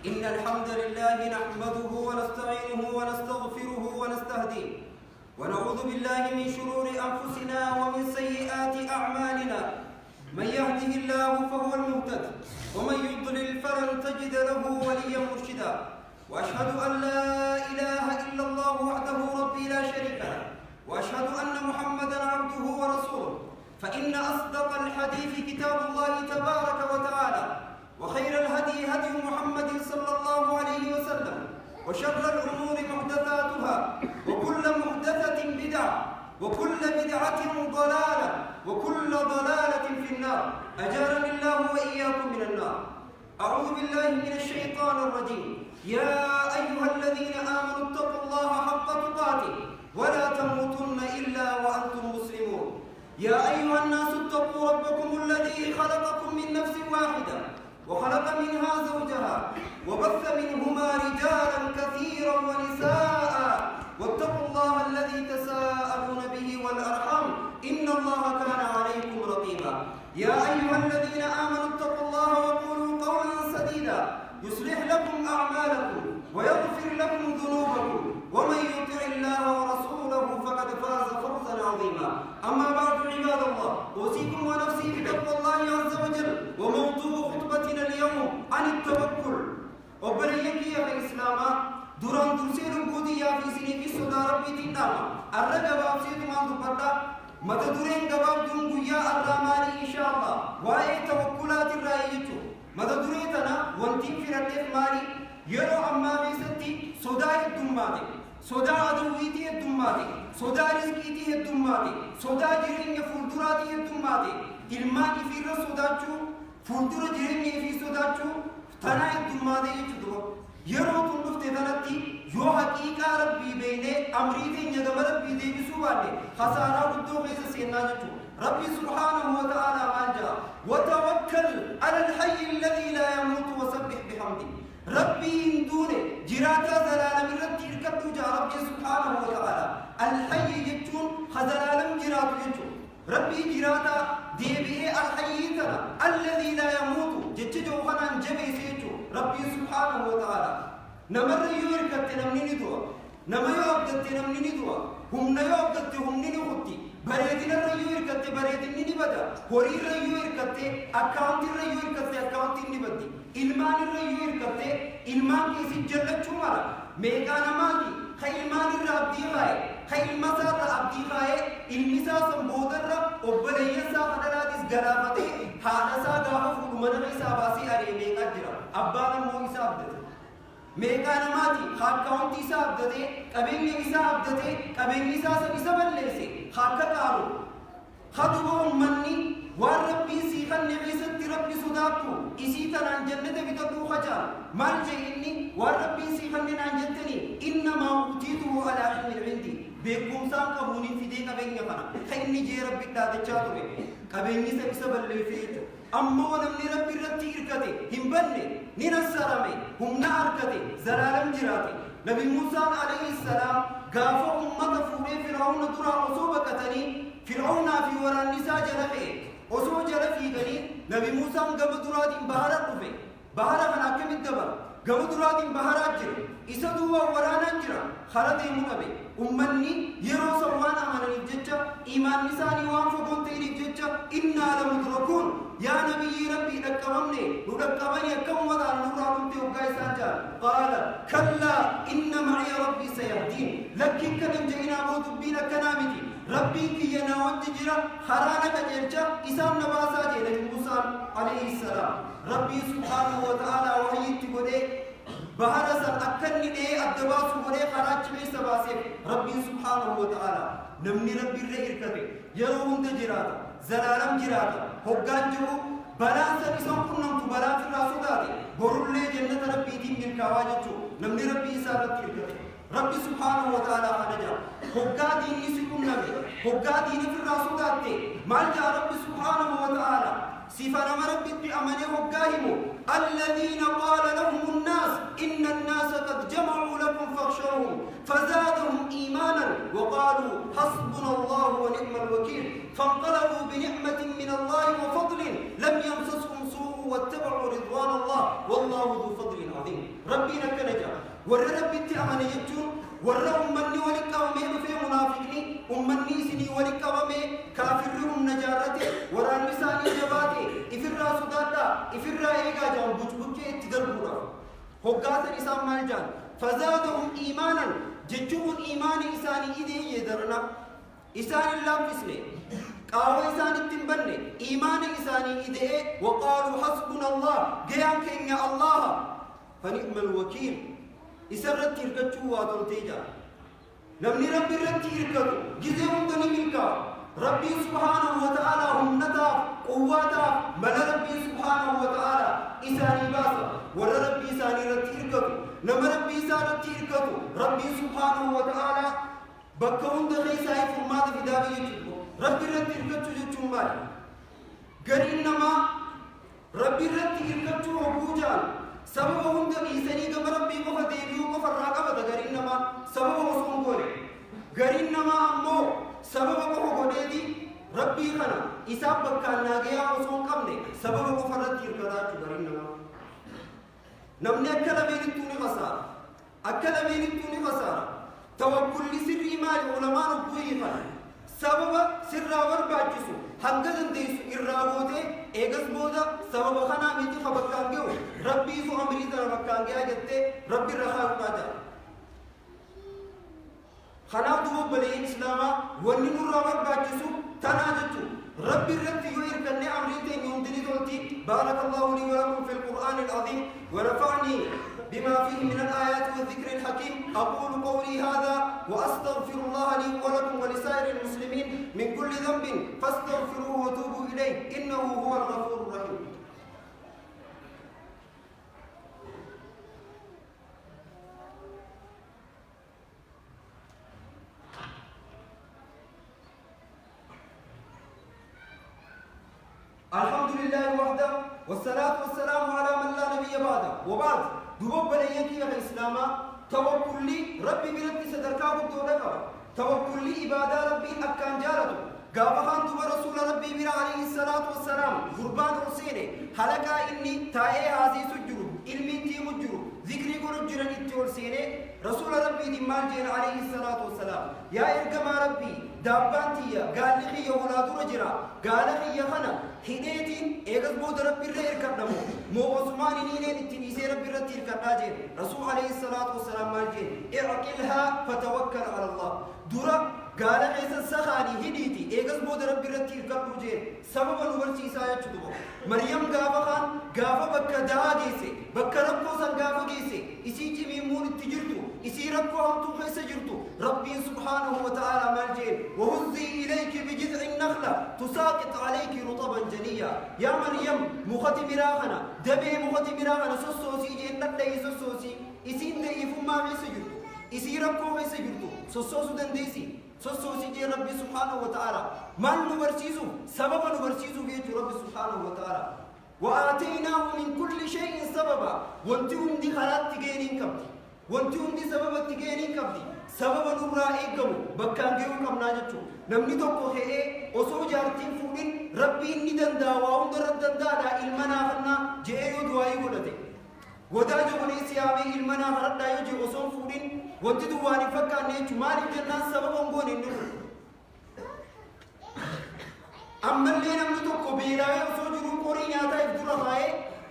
إن الحمد لله نحمده ونستعينه ونستغفره ونستهديه ونعوذ بالله من شرور أنفسنا ومن سيئات أعمالنا. من يهده الله فهو المهتد ومن يضلل فلن تجد له وليا مرشدا. وأشهد أن لا إله إلا الله وحده ربي لا شريك له وأشهد أن محمدا عبده ورسوله. فإن أصدق الحديث كتاب الله تبارك وتعالى وخير الهدي هدي محمد صلى الله عليه وسلم وشر الأمور محدثاتها وكل محدثة بدعة وكل بدعة ضلالة وكل ضلالة في النار. أجارني الله وإياكم من النار. أعوذ بالله من الشيطان الرجيم. يا أيها الذين آمنوا اتقوا الله حق تقاته ولا تموتن إلا وأنتم مسلمون. يا أيها الناس اتقوا ربكم الذي خلقكم من نفس واحدة وخلق منها زوجها وبث منهما رجالا كثيرا ونساء واتقوا الله الذي تساءلون به والأرحام إن الله كان عليكم رقيبا. يا أيها الذين آمنوا اتقوا الله وقولوا قولا سديدا يصلح لكم أعمالكم ويغفر لكم ذنوبكم ومن يطع الله ورسوله فقد فاز فوزا عظيما. أما بعد عباد الله، أوصيكم ونفسي بتقوى الله عز وجل. وموضوع خطبتنا اليوم عن التوكل. وبريكي يا الإسلام دوران ترسل البودية في سنة الصدى ربي تنام الرجب أبسيط ما دبرتا متى دورين جواب دنقيا الراماني إن شاء الله وأي توكلات الرأيجو متى دوريتنا وانتين في رتف ماري يرو أما بيستي صدى الدمادي صدى عدويتي الدمادي صدى رزقيتي الدمادي صدى جرين فلدراتي الدمادي إلماني في الرصداتشو فلدر جرين في صداتشو تنا الدمادي يجدو يرو تنبفت ذلتي يو حقيقة ربي بيني أمريتي نجم ربي دي بسواني خسارة ردو غيس سينا جتو ربي سبحانه وتعالى مانجا وتوكل على الحي الذي لا يموت وسبح بحمده. ربي دونه جراتا زلالم ربي ركبتو جا ربي سبحانه وتعالى الحي يجتون خزلالم جراتو يجتون ربي جراتا ديبئ الحي تنا الذي لا يموت جتجو خنان جبئ سيجو ربي سبحانه وتعالى نمر يوركت نمني دوا نما يوبدت نمني دوا هم نيوبدت هم نيوبتي بريدنا الريوركت بريدني بدا هوري الريوركت أكاونت الريوركت أكاونت بدي إلمان الريوركت إلمان كيسي جلت شمارا ميغانا ماجي خيلمان الرابدي غاي خيل مسار الرابدي غاي المسا سنبودر أبليسا خدلاتيس غرابتي حادثا غافو من غيسا باسي أري ميغا جرا أبانا مو إسا أبدت ميغانا ماتي خاكاونت إسا أبدت قبين إسا أبدت قبين إسا سبسا بلسي خاكا كارو خدوه أمني والربي سيخن نبيست ربي صداقو إسي تنان جنة بتدو خجال مال جئني والربي سيخن نان جنتني إنما أوتيته على علم عندي بيقوم سان قبوني في دي قبين يفنا خيني جي ربي تاتشاتو بي قبين سبسا بلسي أما ونمني ربي رتي إركتي هم بني ننسرمي هم ناركتي زلالم جراتي. نبي موسى عليه السلام قافوا أمة فوري فرعون درا أصوبة كتني فرعون في وراء النساء جلفي أصوب جلفي غني. نبي موسى قم درات بحر رفي بحر مناكم الدبر قم درات بحر أجر إسدوا ورانا جرا خلد منبي أمني يرو سوانا من الججة إيمان نساني وانفقون تيري الججة إنا لمدركون. يا نبي ربي نكمني ندكمني كم وضع نورا كنت وقايسا قال كلا إن معي ربي سيهدين. لكن كنم جئنا موتبين كنامتي ربي كي يناوت جرا خرانا كجرجا إسام نباسا جيدا موسى عليه السلام. ربي سبحانه وتعالى وحي تقولي بحرسا أكني دي أدباس قولي خراج بيس باسي ربي سبحانه وتعالى نمني ربي الرئير كبه يروهم تجراتا زلالم جراتا هقان جو بلاسا نسان كنم تبلات الراسو داتي برول لي جنة ربي دين من كواجتو نمني ربي إسابت كبه ربي سبحانه وتعالى خنجا هقا دين يسكن نبي هقا دين في الراسو داتي مال جا ربي سبحانه وتعالى صفة ربي بأمنه هقاهمو الذين قال لهم الناس إن الناس قد جمعوا لكم فاخشوهم فزادهم إيمانا وقالوا حسبنا الله ونعم الوكيل فانقلبوا بنعمة من الله وفضل لم يمسسهم سوء واتبعوا رضوان الله والله ذو فضل عظيم. warra rabbitti amane jechuun warra ummanni walitti qabamee dhufee munaafiqni ummanni isinii walitti qabamee kaafirri humna jaarrate waraanni isaanii jabaate ifirraa sodaadhaa ifirraa eegaa jedhan bucbuccee itti darbuudhaaf hoggaasan isaan maal jedhan fazaadahum iimaanan jechuun iimaani isaanii ideeyye darana isaan hin laaffisne qaawwa isaanitti hin banne iimaana isaanii idee waqaaluu hasbuna allah gayaan keenya allaha fani'mal wakiil isarratti hirkachuu waa toltee jira namni rabbi irratti hirkatu gizee hunda ni milkaa'a rabbii subhaanahu wa ta'aalaa humnataaf quwwaataaf mala rabbii subhaanahu wa ta'aalaa isaanii baasa warra rabbii isaanii irratti hirkatu nama rabbii isaa irratti hirkatu rabbii subhaanahu wa ta'aalaa bakka hunda keessaa furmaata fidaa jechuudha rabbi irratti hirkachuu jechuun maali gariin namaa rabbi irratti hirkachuu hogguu jaan sababa hunda dhiisanii gama rabbii qofa deebi'uu qofa irraa qabata gariin namaa sababa osoo hin goone gariin namaa ammoo sababa qofa godheeti rabbii kana isaaf bakkaan naagayaa osoo hin qabne sababa qofa irratti hirkataa jechuu gariin namaa namni akka lameenittuu ni qasaara akka lameenittuu ni qasaara tawakkulli sirrii maali ulamaan obbuu hiifan sababa sirraa barbaachisu hanga dandeessu irraa gootee eegas booda sababa kanaa miti ka bakkaan ga'u rabbiisu amrii tana bakkaan ga'aa jettee rabbi irra kaa'uudhaa jira kanaaf duba obboleeyyiin islaamaa wanni nurraa barbaachisu tanaa jechuun رب الرد يوير كني أمريتين يمدني تولتي بارك الله لي ولكم في القرآن العظيم ونفعني بما فيه من الآيات والذكر الحكيم أقول قولي هذا وأستغفر الله لي ولكم ولسائر المسلمين من كل ذنب فاستغفروه وتوبوا إليه إنه هو الغفور الرحيم الحمد لله وحده والصلاة والسلام على من لا نبي بعده وبعد دوب بليكي يا إسلاما توكلي ربي برد صدركا بدولك توكلي عبادة ربي أكان جارته قابخان دوب رسول ربي بر عليه الصلاة والسلام قربان حسين حلقا إني تايه هذه سجر علمي تي مجر ذكري قرب جرن اتول سيني رسول ربي دمال جين عليه الصلاة والسلام يا إرقما ربي دابان تيا قال لخي يولاد رجرا قال لخي يخنا هنيتين إيقظ بود ربي الرئير كردمو مو عثمان نينين اتنيسي ربي الرئير كرداجين رسول عليه الصلاة والسلام مال جين اعقلها فتوكل على الله دورا قال عيسى السخاني هديتي إيقظ بود ربي الرئير كردوجين سببا نورسي سايا چدو مريم غافا خان غافا بكا دها جيسي بكا ربو سن غافا جيسي إسي جميمون اتجرتو إسي ربو همتو خيسا جرتو ربي سبحانه وتعالى مال جين وهزي إليك بجذع النخلة تساقط عليك رطبا جنيا يا مريم مختم راغنا دبي مختم راغنا سوسوسي جين نقلي سوسوسي إسين ديفو ما بيسجرتو إسي ربو بيسجرتو سوسوسو دنديسي سوسوسي جين ربي سبحانه وتعالى من نبرسيزو سبب نبرسيزو بيت ربي سبحانه وتعالى وآتيناه من كل شيء سببا وانتهم دي خلات تجينين كبدي وانتهم دي سبب تجينين كبدي سبب نورا إيقام بكان جيو كم ناجتو نمني توقو هي أسو جارتين فودين ربي ندن داوا وندرد دادا إلمنا خنا جيو دواي قولته ودا جوني سيامي إلمنا خرد يجي أسو فودين وانتي دواني فكان نيجو مالي جنان سبب انقوني نمو أما اللي نمني توقو بيراوي أسو جرو قوري نياتا يفدر خاي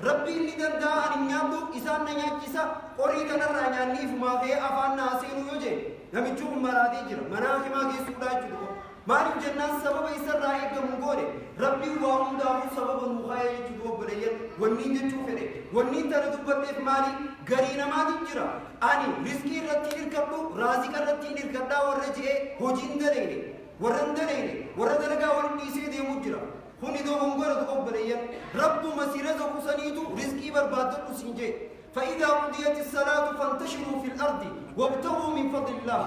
ربي ندن دا أن نيادو إسان نياكيسا قوري كنر نيانيف ما في أفان ناسينو يجي نمچو مرادي جرا مناخي ما كي سودا جدو مالك جنان سبب إسر رأي كمغوري ربي وهم داو سبب مخايا جدو بليل ونين جتو فره ونين تردو بدف مالي غرينا ما دي جرا آني رزقي رتي نركبو رازق رتي نركبدا ورجي هجين دليني ورندليني وردلقا ورنيسي دي مجرا هوني دو بنغور دو بليل رب مسيرة زكو سنيدو رزقي بربادو سنجي فإذا قضيت الصلاة فانتشروا في الأرض وابتغوا من فضل الله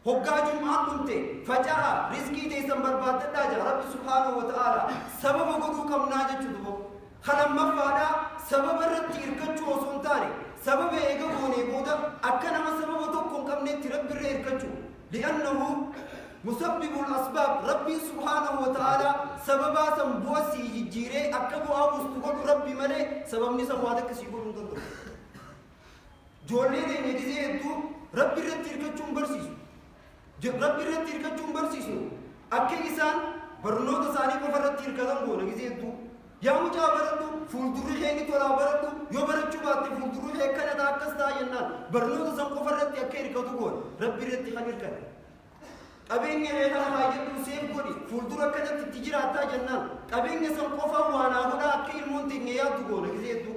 هجاج معكمت فجاء رزقي تيسن برباد داجا رب سبحانه وتعالى سبب قدو كم ناجة جدو خلم مفادا سبب الرد إركتشو وسنتاني سبب إيقبوني بودا أكنا ما سبب توقم كم نتي رب إركتشو لأنه مسبب الأسباب ربي سبحانه وتعالى سببا سنبوسي جيري أكبو أبو استقل ربي ملي سبب نسا خوادك سيقول ندر جولي دي نجزي تو ربي رتير كتشون برسيسو ربي رتير كتشون برسيسو أكي إنسان برنود ثاني كفر رتير كذا مو نجزي تو يا مجا برضو فولدرو خيني تولا برضو يو برضو باتي فولدرو خيك كنا داكس دا ينال برنود ثان كفر رتير كير كذا كون ربي رتير خمير كذا أبين هنا هاي جدو سيف كودي فولدرو كنا تتجرا تا جنال أبين ثان كفر وانا هنا أكيد مونتي نيا تو كون نجزي تو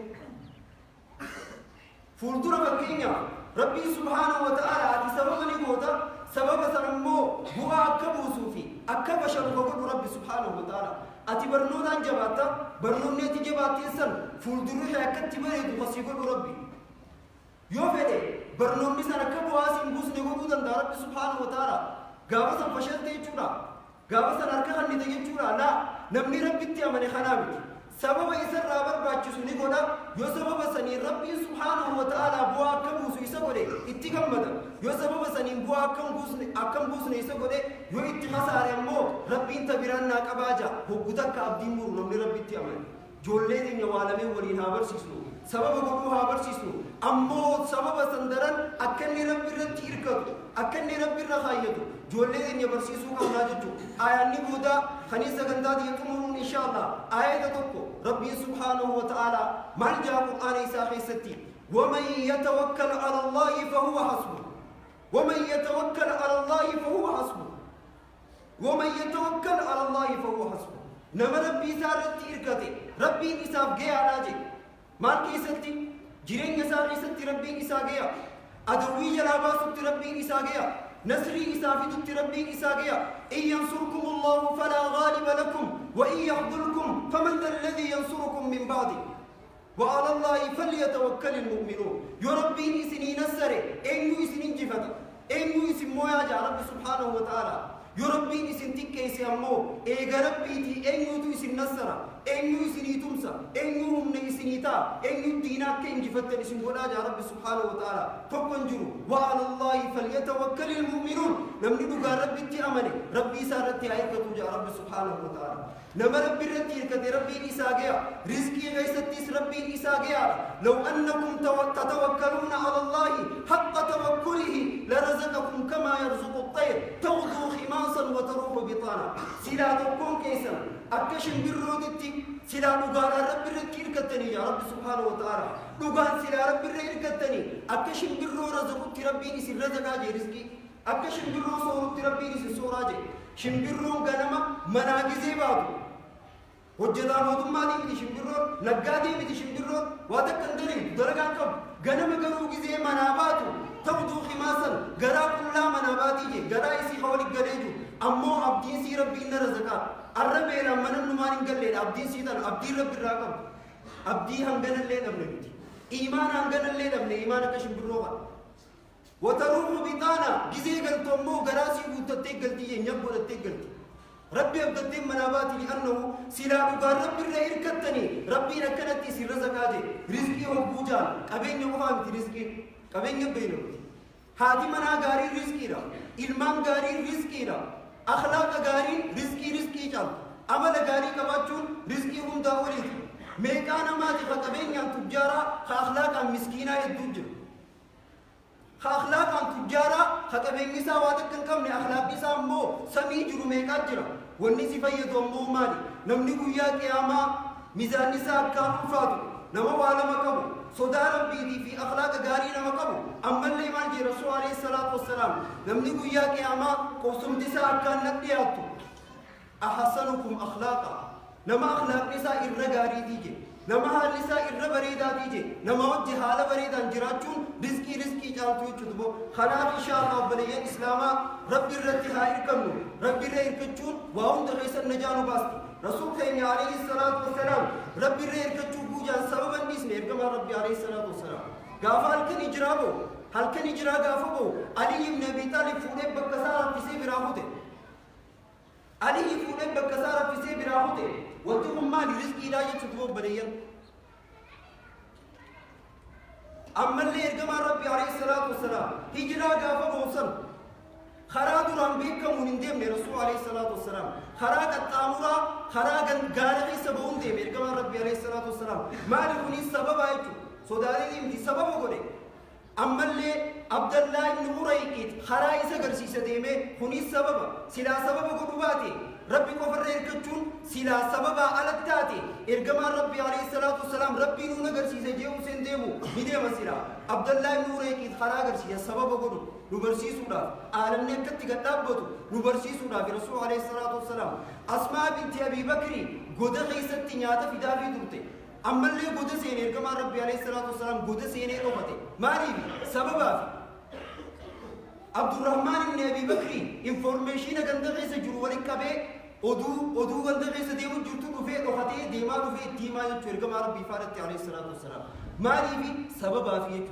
فولدرو بكينيا ربي سبحانه وتعالى أكي سببني بودا سبب سنمو هو أكبو سوفي أكب شرقه ربي سبحانه وتعالى أتي برنودان جباتا برنود نتي جباتي سن فولدرو حيكت تبريد وصيبه ربي يوفيدي برنود مثلا أكبو آسين بوس نقودان ربي سبحانه وتعالى قابسا فشلت يجورا قابسا أركان ندي يجورا لا نمني ربي تيامني خنابي سبب إسر رابر باتشو نقودا يو سبب سني ربي سبحانه وتعالى بوا كم وسويسا قولي اتكم مدى يو سبب سني بوا أكم بوسني إسا قولي يو اتخسار يمو ربي انت برانا كباجا هو قدك عبدي مور نمني ربي تيامن جولي دي نوالمي ولين هابر سيسنو سبب قولو هابر سيسنو أمو سبب سندرن أكني ربي رتير كدو أكني ربي رخايدو جولي دي نبر سيسو كمنا جتو آياني بودا خنيسة غندا دي يتمرون إن شاء الله آية تقو ربي سبحانه وتعالى من جاء القرآن إساحي ستي ومن يتوكل على الله فهو حسبه ومن يتوكل على الله فهو حسبه ومن يتوكل على الله فهو حسبه نما ربي سارت إركتي ربي إساف جاء علاجي مال كيستي جيرين إساحي ستي ربي إساف جاء أدوي جلابا ستي ربي إساف جاء نصري إسافي ربي إساقيا إن ينصركم الله فلا غالب لكم وإن يخذلكم فمن ذا الذي ينصركم من بعده وعلى الله فليتوكل المؤمنون يا ربي إسني نسري إنو إسنين جفتا إنو إسن مويا جا رب سبحانه وتعالى يا ربي إسن تكي سيامو إيغا ربي تي إنو تو إسن نسرا إنو إسني تمسا إنو هم إسني تا إنو دينا كين جفتا إسن قولا جا رب سبحانه وتعالى فقنجروا وعلى الله فليتوكل المؤمنون نمني دوغا ربي تي أمني ربي سارتي عيركتو جا رب سبحانه وتعالى نما ربي رتير كدي ربي إساقيا رزقي غيستيس ربي إساقيا لو أنكم تتوكلون على الله حق توكله لرزقكم كما يرزق الطير تغدو خماصا وتروح بطانا سلا تكون كيسا أكشن بالرودتي سلا نقال ربي رتير كتني يا رب سبحانه وتعالى نقال سلا ربي رتير كتني أكشن بالرو رزقك ربي إسي رزقاجي رزقي أكشن بالرو صورت ربي إسي صوراجي شمبرون غنما مناجزي بابو وجدا موتما دي مدي شمبرون نغادي مدي شمبرون واتكندري درغان كم غنما غرو غزي مناباتو تبدو خماسا غرا كلا مناباتي جي غرا اسي خولي غليجو امو عبدي سي ربي نرزقا الربينا من نمان غلي عبدي سي دان عبدي رب الراكم عبدي هنگن لي دمني ايمان هنگن لي دمني ايمان كشمبرون وتروح بطانا جزي قلتمو قراسي وتتيق قلتي ينبو تتيق قلتي ربي أبدتين مناباتي لأنه سلا نقال ربي الرئير كتني ربي نكنتي سي رزقاتي رزقي وبوجان قبين يوفامتي رزقي قبين يبينو هادي منا غاري رزقي را علمان غاري رزقي را أخلاق غاري رزقي چال عمل غاري كباچون رزقي هم داولي ميكانا ماتي قبين يان تجارا أخلاقا مسكينة يدوجر أخلاق عن تجارة خطبين نساء واتكن كم أخلاق نساء مو سمي جرو ميكات جرا والنسي فيدو مو مالي نمني قويا كياما ميزان نساء كانوا فاتو نما والا مكبو صدا ربي دي في أخلاق غاري نما كبو أما اللي مان جي رسول عليه الصلاة والسلام نمني قويا كياما قوسم نساء كان نقلياتو أحسنكم أخلاقا نما أخلاق نساء إرغاري ديجي نما هالنساء إربريدا ديجي نما وجه حال بريدا جراتون رزقي جالتو يچدبو خلاف إن شاء الله بليان إسلاما ربي الرتها إركمنو ربي الرئيكتون وهم دغيس النجانو باستي رسول كيني عليه الصلاة والسلام ربي الرئيكتون بوجان سببا بيسمي إركما ربي عليه الصلاة والسلام قافا هلكن إجرابو هلكن إجرا قافبو علي بن أبي طالب فوليب بكسارة في سيب راهوته علي فوليب بكسارة في سيب راهوته وانتم مالي رزقي لا يچدبو بليان أما اللي إرجما ربي عليه الصلاة والسلام هجرة قافة موصل خراج رامبيكم ونندم رسول عليه الصلاة والسلام خراج التامورا خراج غارقي سبون دم إرجما ربي عليه الصلاة والسلام ما لكوني سبب أيتو سوداري دي سبب وقولي عبد الله بن مريكت خرايس قرسيس ديمه هني السبب سلا سبب قلوباتي ربي كفر يركتشون سلا سبب على التاتي إرجما ربي عليه الصلاة والسلام ربي نونا قرسيس جيو سنديمو بديم سلا عبد الله بن مريكت خرا قرسيس سبب قلوب نبرسي سودا عالم نكتي قدابتو نبرسي سودا في رسول عليه الصلاة والسلام أسماء بنت أبي بكر قد غيست نياتا في دافي درتي أما اللي قد سيني كما ربي عليه الصلاة والسلام قد سيني أمتي ما نبي سببها عبد الرحمن بن أبي بكر إنفورميشن قد غيس جروالك كبه أدو قد غيس ديو جرتو في أخته ديما في ديما يجور كما ربي فارت عليه الصلاة والسلام ما نبي سببها في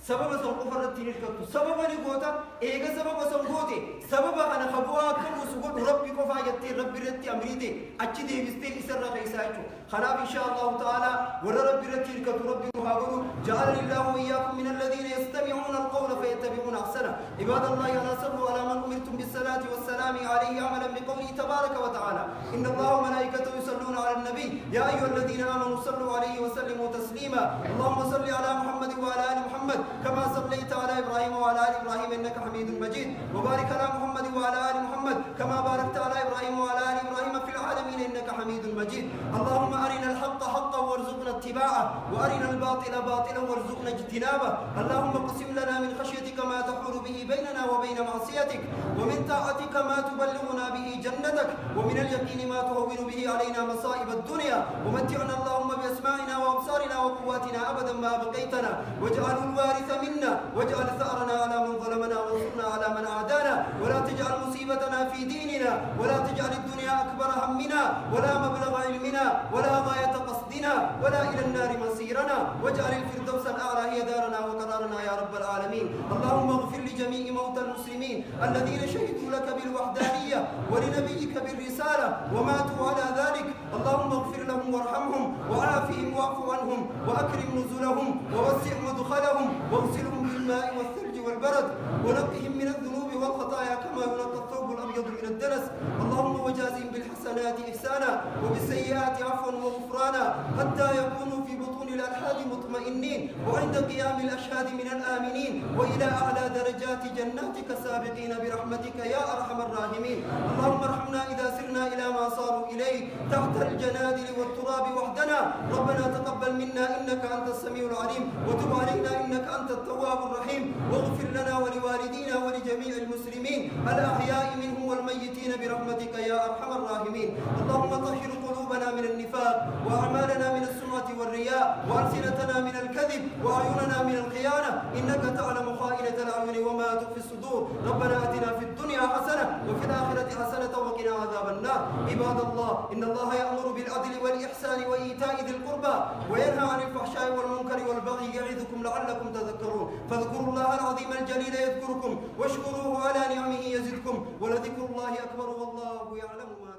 سبب سنقفر التنيركتو سبب نقوتا إيجا سبب سنقوتي سبب أنا خبوا كم وسقط ربي كفا يتي ربي رتي أمريتي أكيد يستي إسر رئيساته خلاف إن شاء الله تعالى ور ربي رتي الكتو ربي كهاجرو جعل الله وإياكم من الذين يستمعون القول فيتبعون أحسنه عباد الله أنا صلوا على من أمرتم بالصلاة والسلام عليه عملا بقوله تبارك وتعالى إن الله وملائكته يصلون على النبي يا أيها الذين آمنوا صلوا عليه وسلموا تسليما اللهم صل على محمد وعلى آل محمد كما صليت على إبراهيم وعلى آل إبراهيم إنك حميد مجيد وبارك على محمد وعلى آل محمد كما باركت على إبراهيم وعلى آل إبراهيم في العالمين إنك حميد مجيد اللهم أرنا الحق حقا وارزقنا اتباعه وأرنا الباطل باطلا وارزقنا اجتنابه اللهم اقسم لنا من خشيتك ما تحول به بيننا وبين معصيتك ومن طاعتك ما تبلغنا به جنتك ومن اليقين ما تهون به علينا مصائب الدنيا ومتعنا اللهم بأسماعنا وأبصارنا وقواتنا أبدا ما بقيتنا واجعل الوارث منا واجعل ثأرنا على من ظلمنا وانصرنا على من عادانا ولا تجعل مصيبتنا في ديننا ولا تجعل الدنيا أكبر همنا ولا مبلغ علمنا ولا غاية قصدنا ولا إلى النار مصيرنا واجعل الفردوس الأعلى هي دارنا وقرارنا يا رب العالمين اللهم اغفر لجميع موتى المسلمين الذين شهدوا لك بالوحدانية ولنبيك بالرسالة وماتوا على ذلك اللهم اغفر لهم وارحمهم وعافهم واعف عنهم وأكرم نزلهم ووسع مدخلهم واغسلهم بالماء والثلج والبرد ونقهم من الذنوب والخطايا كما ينقى الثوب الأبيض من الدنس اللهم وجازهم بالحسنات إحسانا وبالسيئات عفوا وغفرانا حتى يكونوا في بطون الألحاد مطمئنين وعند قيام الأشهاد من الآمنين وإلى أعلى درجات جناتك سابقين برحمتك يا أرحم الراحمين اللهم ارحمنا إذا سرنا إلى ما صاروا إليه تحت الجنادل والتراب وحدنا ربنا تقبل منا إنك أنت السميع العليم وتب علينا إنك أنت التواب الرحيم واغفر لنا ولوالدينا ولجميع المسلمين الأحياء منهم والميتين برحمتك يا أرحم الراحمين اللهم طهر قلوبنا من النفاق وأعمالنا من السمعة والرياء وألسنتنا من الكذب وأعيننا من الخيانة إنك تعلم خائنة الأعين وما تخفي الصدور ربنا آتنا في الدنيا حسنة وفي الآخرة حسنة وقنا عذاب النار عباد الله إن الله يأمر بالعدل والإحسان وإيتاء ذي القربى وينهى عن الفحشاء والمنكر والبغي يعظكم لعلكم تذكرون فاذكروا الله العظيم الجليل يذكركم واشكروه على نعمه يزدكم ولذكر الله أكبر والله يعلم ما